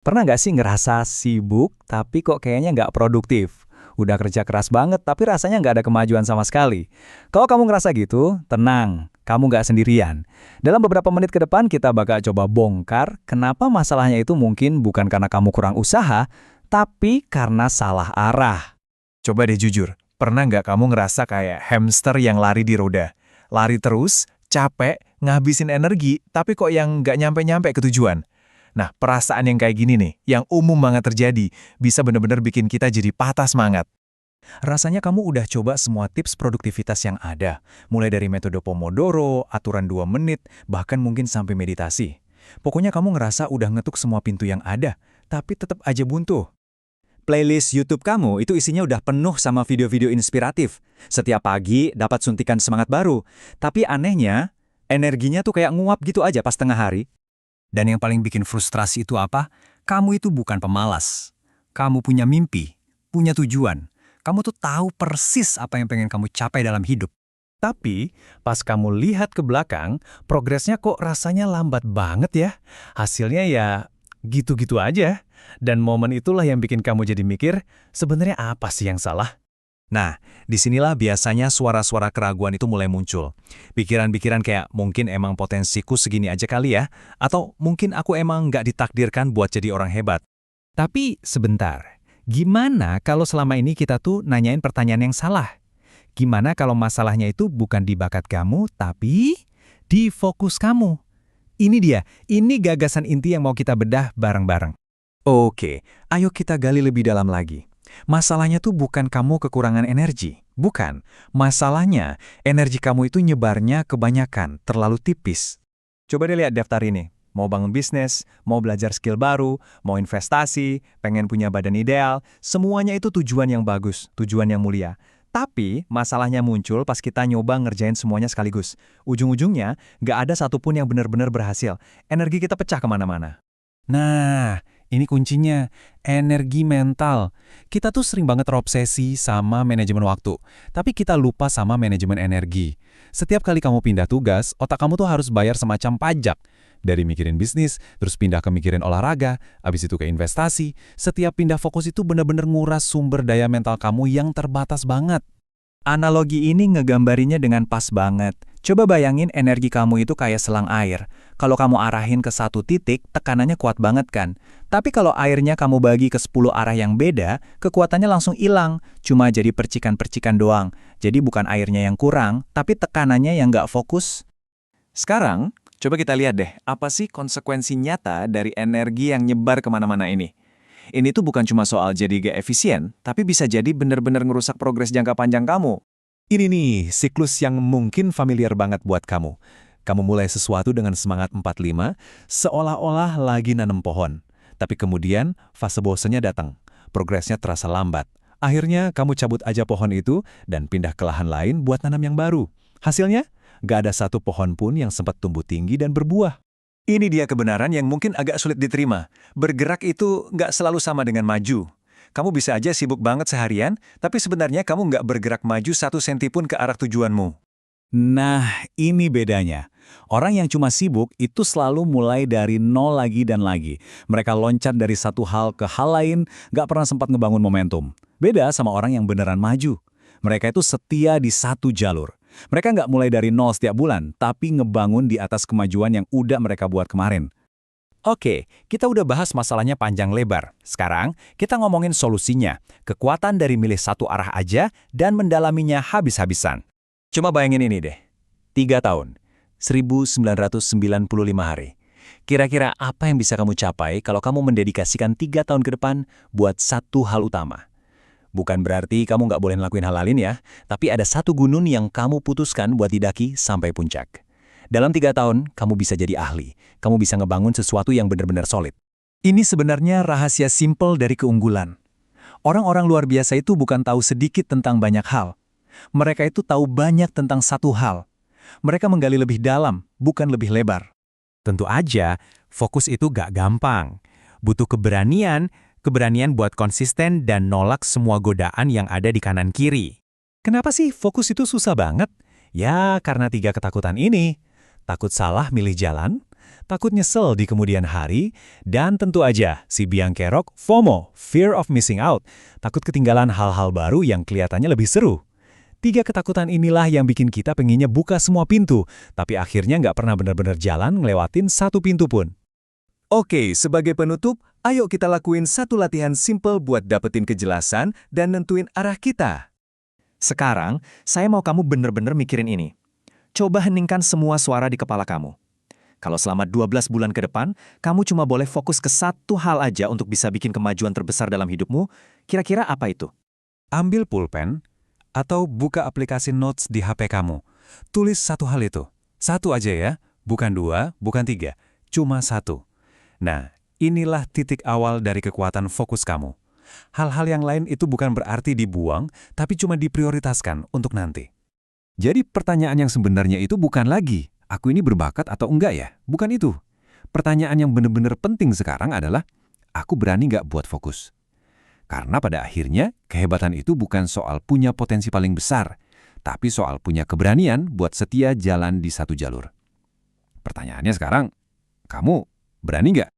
Pernah nggak sih ngerasa sibuk, tapi kok kayaknya nggak produktif? Udah kerja keras banget, tapi rasanya nggak ada kemajuan sama sekali. Kalau kamu ngerasa gitu, tenang, kamu nggak sendirian. Dalam beberapa menit ke depan, kita bakal coba bongkar kenapa masalahnya itu mungkin bukan karena kamu kurang usaha, tapi karena salah arah. Coba deh jujur, pernah nggak kamu ngerasa kayak hamster yang lari di roda? Lari terus, capek, ngabisin energi, tapi kok yang nggak nyampe-nyampe ke tujuan? Nah, perasaan yang kayak gini nih, yang umum banget terjadi, bisa bener-bener bikin kita jadi patah semangat. Rasanya kamu udah coba semua tips produktivitas yang ada, mulai dari metode Pomodoro, aturan 2 menit, bahkan mungkin sampai meditasi. Pokoknya kamu ngerasa udah ngetuk semua pintu yang ada, tapi tetap aja buntu. Playlist YouTube kamu itu isinya udah penuh sama video-video inspiratif. Setiap pagi dapat suntikan semangat baru. Tapi anehnya, energinya tuh kayak nguap gitu aja pas tengah hari. Dan yang paling bikin frustrasi itu apa? Kamu itu bukan pemalas. Kamu punya mimpi, punya tujuan. Kamu tuh tahu persis apa yang pengen kamu capai dalam hidup. Tapi, pas kamu lihat ke belakang, progresnya kok rasanya lambat banget ya. Hasilnya ya gitu-gitu aja. Dan momen itulah yang bikin kamu jadi mikir, sebenarnya apa sih yang salah? Nah, disinilah biasanya suara-suara keraguan itu mulai muncul. Pikiran-pikiran kayak mungkin emang potensiku segini aja kali ya, atau mungkin aku emang nggak ditakdirkan buat jadi orang hebat. Tapi sebentar, gimana kalau selama ini kita tuh nanyain pertanyaan yang salah? Gimana kalau masalahnya itu bukan di bakat kamu, tapi di fokus kamu? Ini dia, ini gagasan inti yang mau kita bedah bareng-bareng. Oke, ayo kita gali lebih dalam lagi. Masalahnya tuh bukan kamu kekurangan energi, bukan. Masalahnya, energi kamu itu nyebarnya kebanyakan, terlalu tipis. Coba deh lihat daftar ini. Mau bangun bisnis, mau belajar skill baru, mau investasi, pengen punya badan ideal, semuanya itu tujuan yang bagus, tujuan yang mulia. Tapi, masalahnya muncul pas kita nyoba ngerjain semuanya sekaligus. Ujung-ujungnya, nggak ada satupun yang benar-benar berhasil. Energi kita pecah kemana-mana. Nah, ini kuncinya, energi mental. Kita tuh sering banget terobsesi sama manajemen waktu, tapi kita lupa sama manajemen energi. Setiap kali kamu pindah tugas, otak kamu tuh harus bayar semacam pajak. Dari mikirin bisnis, terus pindah ke mikirin olahraga, abis itu ke investasi. Setiap pindah fokus itu bener-bener nguras sumber daya mental kamu yang terbatas banget. Analogi ini ngegambarinya dengan pas banget. Coba bayangin energi kamu itu kayak selang air. Kalau kamu arahin ke satu titik, tekanannya kuat banget kan? Tapi kalau airnya kamu bagi ke 10 arah yang beda, kekuatannya langsung hilang. Cuma jadi percikan-percikan doang. Jadi bukan airnya yang kurang, tapi tekanannya yang nggak fokus. Sekarang, coba kita lihat deh, apa sih konsekuensi nyata dari energi yang nyebar kemana-mana ini? Ini tuh bukan cuma soal jadi gak efisien, tapi bisa jadi benar-benar ngerusak progres jangka panjang kamu. Ini nih, siklus yang mungkin familiar banget buat kamu. Kamu mulai sesuatu dengan semangat 45, seolah-olah lagi nanam pohon. Tapi kemudian, fase bosannya datang. Progresnya terasa lambat. Akhirnya, kamu cabut aja pohon itu dan pindah ke lahan lain buat nanam yang baru. Hasilnya, gak ada satu pohon pun yang sempat tumbuh tinggi dan berbuah. Ini dia kebenaran yang mungkin agak sulit diterima. Bergerak itu nggak selalu sama dengan maju. Kamu bisa aja sibuk banget seharian, tapi sebenarnya kamu nggak bergerak maju 1 senti pun ke arah tujuanmu. Nah, ini bedanya. Orang yang cuma sibuk itu selalu mulai dari nol lagi dan lagi. Mereka loncat dari satu hal ke hal lain, nggak pernah sempat ngebangun momentum. Beda sama orang yang beneran maju. Mereka itu setia di satu jalur. Mereka nggak mulai dari nol setiap bulan, tapi ngebangun di atas kemajuan yang udah mereka buat kemarin. Oke, kita udah bahas masalahnya panjang lebar. Sekarang, kita ngomongin solusinya. Kekuatan dari milih satu arah aja dan mendalaminya habis-habisan. Coba bayangin ini deh. 3 tahun, 1995 hari. Kira-kira apa yang bisa kamu capai kalau kamu mendedikasikan 3 tahun ke depan buat satu hal utama? Bukan berarti kamu nggak boleh ngelakuin hal lain ya, tapi ada satu gunung yang kamu putuskan buat didaki sampai puncak. Dalam 3 tahun, kamu bisa jadi ahli. Kamu bisa ngebangun sesuatu yang benar-benar solid. Ini sebenarnya rahasia simpel dari keunggulan. Orang-orang luar biasa itu bukan tahu sedikit tentang banyak hal. Mereka itu tahu banyak tentang satu hal. Mereka menggali lebih dalam, bukan lebih lebar. Tentu aja, fokus itu gak gampang. Butuh keberanian buat konsisten dan nolak semua godaan yang ada di kanan kiri. Kenapa sih fokus itu susah banget? Ya, karena 3 ketakutan ini. Takut salah milih jalan, takut nyesel di kemudian hari, dan tentu aja si biang kerok FOMO, Fear of Missing Out, takut ketinggalan hal-hal baru yang kelihatannya lebih seru. 3 ketakutan inilah yang bikin kita pengennya buka semua pintu, tapi akhirnya nggak pernah benar-benar jalan ngelewatin satu pintu pun. Oke, sebagai penutup, ayo kita lakuin satu latihan simple buat dapetin kejelasan dan nentuin arah kita. Sekarang, saya mau kamu bener-bener mikirin ini. Coba heningkan semua suara di kepala kamu. Kalau selama 12 bulan ke depan, kamu cuma boleh fokus ke satu hal aja untuk bisa bikin kemajuan terbesar dalam hidupmu, kira-kira apa itu? Ambil pulpen, atau buka aplikasi Notes di HP kamu. Tulis satu hal itu. Satu aja ya, bukan 2, bukan 3, cuma 1. Nah, inilah titik awal dari kekuatan fokus kamu. Hal-hal yang lain itu bukan berarti dibuang, tapi cuma diprioritaskan untuk nanti. Jadi pertanyaan yang sebenarnya itu bukan lagi, aku ini berbakat atau enggak ya? Bukan itu. Pertanyaan yang benar-benar penting sekarang adalah, aku berani nggak buat fokus? Karena pada akhirnya, kehebatan itu bukan soal punya potensi paling besar, tapi soal punya keberanian buat setia jalan di satu jalur. Pertanyaannya sekarang, kamu berani nggak?